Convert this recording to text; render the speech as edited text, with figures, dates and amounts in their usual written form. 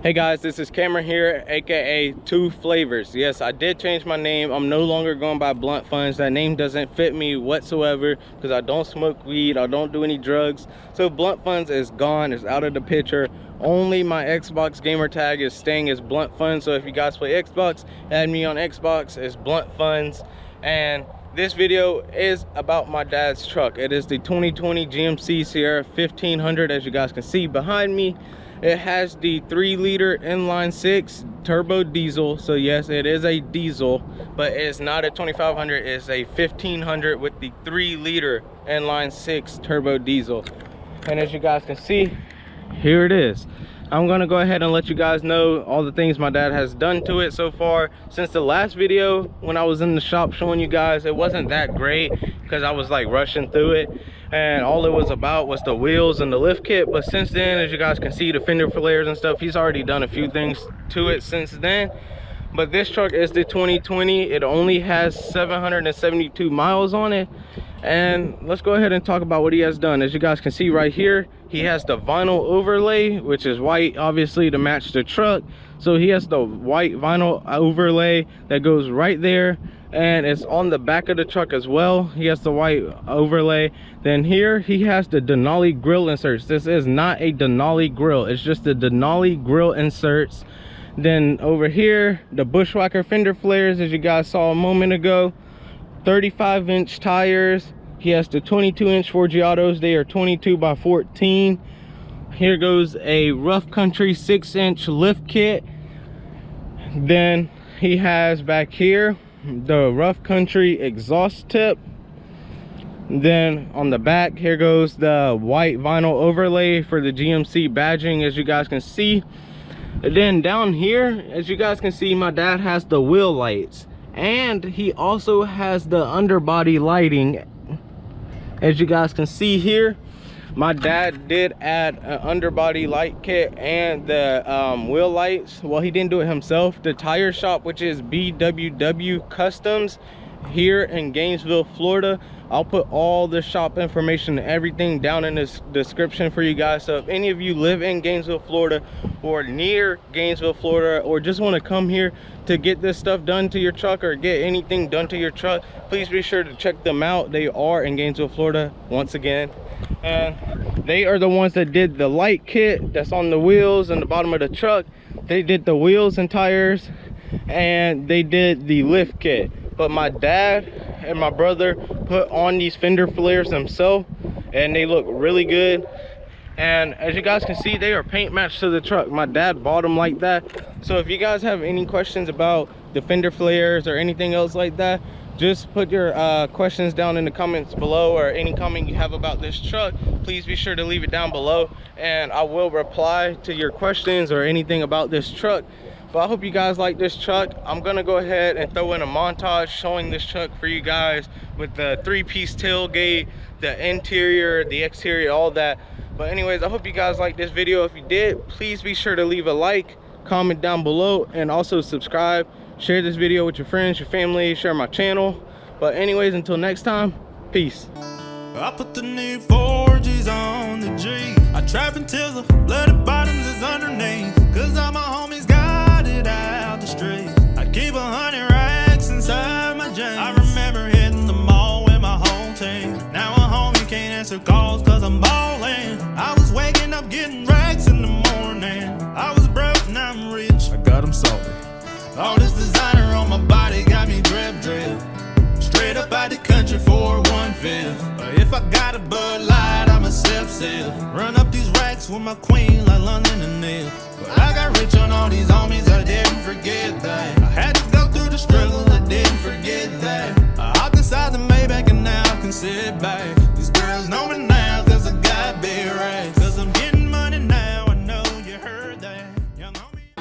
Hey guys, this is Cameron here, aka Two Flavors. Yes, I did change my name. I'm no longer going by Blunt Funds. That name doesn't fit me whatsoever because I don't smoke weed, I don't do any drugs. So Blunt Funds is gone, it's out of the picture. Only my Xbox gamer tag is staying as Blunt Funds. So if you guys play Xbox, add me on Xbox as Blunt Funds. And this video is about my dad's truck. It is the 2020 GMC Sierra 1500, as you guys can see behind me. It has the 3-liter inline 6 turbo diesel. So yes, it is a diesel, but it's not a 2500, it's a 1500 with the 3-liter inline 6 turbo diesel. And as you guys can see, here it is. I'm gonna go ahead and let you guys know all the things my dad has done to it so far. Since the last video when I was in the shop showing you guys, it wasn't that great because I was like rushing through it and all it was about was the wheels and the lift kit. But since then, as you guys can see, the fender flares and stuff, he's already done a few things to it since then. But this truck is the 2020. It only has 772 miles on it. And let's go ahead and talk about what he has done. As you guys can see right here, he has the vinyl overlay, which is white, obviously, to match the truck. So he has the white vinyl overlay that goes right there, and it's on the back of the truck as well. He has the white overlay. Then here he has the Denali grill inserts. This is not a Denali grill, it's just the Denali grill inserts. Then over here, the Bushwhacker fender flares, as you guys saw a moment ago. 35-inch tires. He has the 22-inch Forgiatos. They are 22 by 14. Here goes a Rough Country 6-inch lift kit. Then he has back here the Rough Country exhaust tip. Then on the back, here goes the white vinyl overlay for the GMC badging, as you guys can see. And then down here, as you guys can see, my dad has the wheel lights. And he also has the underbody lighting. As you guys can see here, my dad did add an underbody light kit and the wheel lights. Well, he didn't do it himself. The tire shop, which is BWW Customs here in Gainesville, Florida. I'll put all the shop information and everything down in this description for you guys. So if any of you live in Gainesville, Florida, or near Gainesville, Florida, or just want to come here to get this stuff done to your truck or get anything done to your truck, please be sure to check them out. They are in Gainesville, Florida, once again. And they are the ones that did the light kit that's on the wheels and the bottom of the truck. They did the wheels and tires, and they did the lift kit. But my dad and my brother put on these fender flares themselves, and they look really good. And as you guys can see, they are paint matched to the truck. My dad bought them like that. So if you guys have any questions about the fender flares or anything else like that, just put your questions down in the comments below, or any comment you have about this truck, please be sure to leave it down below and I will reply to your questions or anything about this truck. But I hope you guys like this truck. I'm gonna go ahead and throw in a montage showing this truck for you guys with the 3-piece tailgate, the interior, the exterior, all that. But anyways, I hope you guys like this video. If you did, please be sure to leave a like, comment down below, and also subscribe. Share this video with your friends, your family, share my channel. But anyways, until next time, peace. I put the new 4Gs on the G. I trap until the bloody bottoms is underneath, cause all my homies got it out the street. I keep 100 racks inside my jeans. I remember hitting the mall with my whole team. Now a homie can't answer calls cause I'm ballin'. I was waking up getting racks in the morning. I was broke, now I'm rich, I got them salty. All this designer on my body got me drip. Straight up out the country for 1/5. But if I got a Bud Light, I'm a sip. Run up these racks with my queen like London and Neil. But I got rich on all these homies, I didn't forget that. I had to go through the struggle, I didn't forget that. I hopped inside the Maybach and now I can sit back. These girls know me now cause I got big racks. Cause I'm getting money now, I know you heard that. Young homie.